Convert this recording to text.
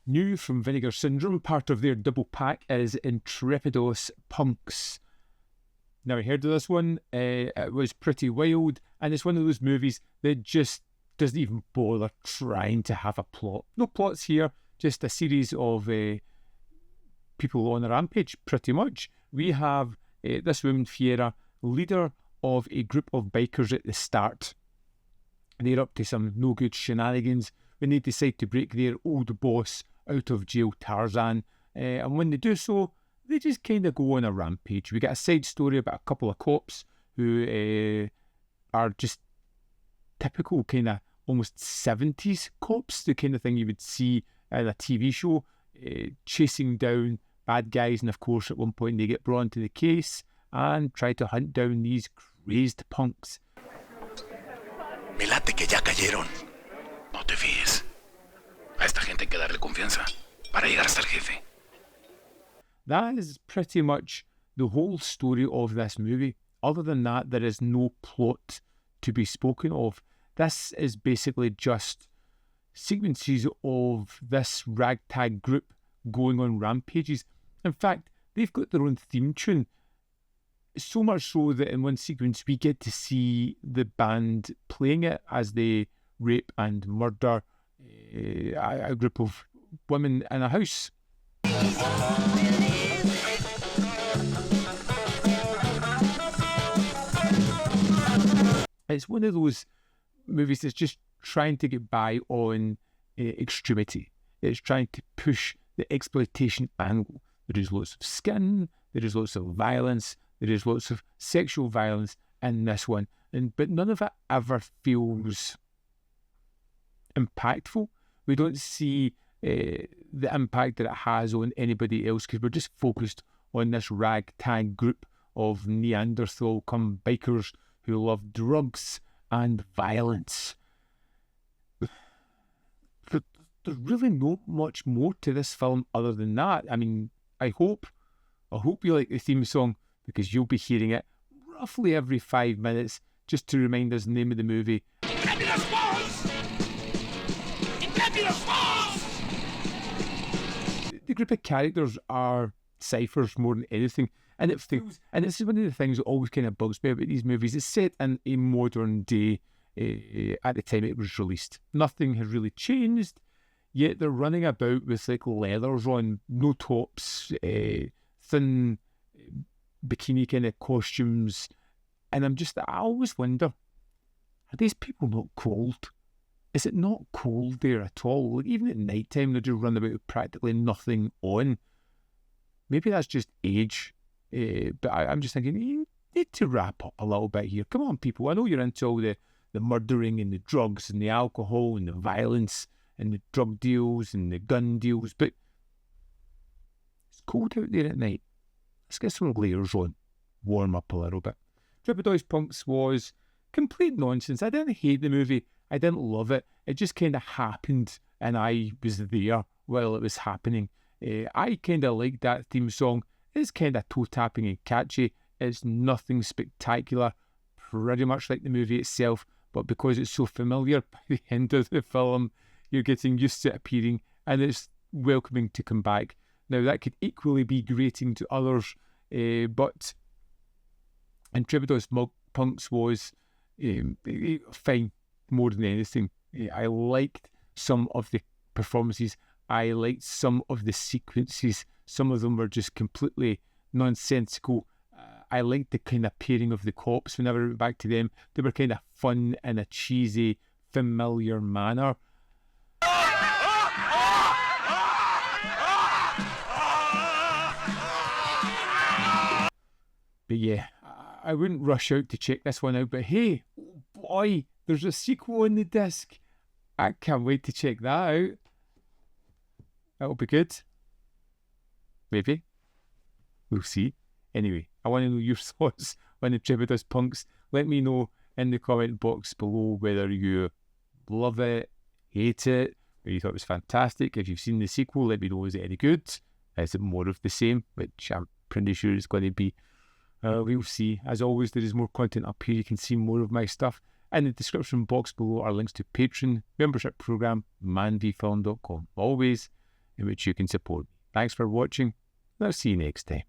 New from Vinegar Syndrome, part of their double pack is Intrepidos Punks. Now, I heard of this one. It was pretty wild, and it's one of those movies that just doesn't even bother trying to have a plot. No plots here, just a series of people on a rampage, pretty much. We have this woman, Fiera, leader of a group of bikers at the start. They're up to some no-good shenanigans when they decide to break their old boss out of jail, Tarzan. And when they do so, they just kind of go on a rampage. We get a side story about a couple of cops who are just typical kind of almost 70s cops, the kind of thing you would see in a TV show, chasing down bad guys. And of course, at one point they get brought into the case and try to hunt down these crazed punks. Me late que ya cayeron. No te fíes. A esta gente hay que darle confianza para llegar hasta el jefe. That is pretty much the whole story of this movie. Other than that, there is no plot to be spoken of. This is basically just sequences of this ragtag group going on rampages. In fact, they've got their own theme tune. So much so that in one sequence we get to see the band playing it as they rape and murder a group of women in a house. It's one of those movies that's just trying to get by on extremity. It's trying to push the exploitation angle. There is lots of skin, there is lots of violence, there is lots of sexual violence in this one, but none of it ever feels impactful. We don't see the impact that it has on anybody else because we're just focused on this ragtag group of Neanderthal come bikers who love drugs and violence. There's really not much more to this film other than that. I mean, I hope you like the theme song, because you'll be hearing it roughly every 5 minutes just to remind us the name of the movie. Intrepidos Falls! Intrepidos Falls! The group of characters are ciphers more than anything. And this is one of the things that always kind of bugs me about these movies. It's set in a modern day at the time it was released. Nothing has really changed, yet they're running about with like leathers on, no tops, thin bikini kind of costumes. And I always wonder, are these people not cold? Is it not cold there at all? Like, even at night time, they just run about with practically nothing on. Maybe that's just age. But I'm just thinking, you need to wrap up a little bit here. Come on, people. I know you're into all the murdering and the drugs and the alcohol and the violence and the drug deals and the gun deals, but it's cold out there at night. Let's get some layers on. Warm up a little bit. Intrepidos Punks was complete nonsense. I didn't hate the movie. I didn't love it. It just kind of happened and I was there while it was happening. I kind of liked that theme song. It's kind of toe-tapping and catchy. It's nothing spectacular, pretty much like the movie itself, but because it's so familiar, by the end of the film, you're getting used to it appearing, and it's welcoming to come back. Now, that could equally be grating to others, but Intrepidos Punks was fine, more than anything. I liked some of the performances. I liked some of the sequences. Some of them were just completely nonsensical. I liked the kind of pairing of the cops whenever I went back to them. They were kind of fun in a cheesy, familiar manner. But yeah, I wouldn't rush out to check this one out. But hey, oh boy, there's a sequel on the disc. I can't wait to check that out. That'll be good. Maybe. We'll see. Anyway, I want to know your thoughts on Intrepidos Punks. Let me know in the comment box below whether you love it, hate it, or you thought it was fantastic. If you've seen the sequel, let me know, is it any good? Is it more of the same? Which I'm pretty sure it's going to be. We'll see. As always, there is more content up here. You can see more of my stuff. In the description box below are links to Patreon, membership program, manvfilm.com. Always, in which you can support me. Thanks for watching, and I'll see you next time.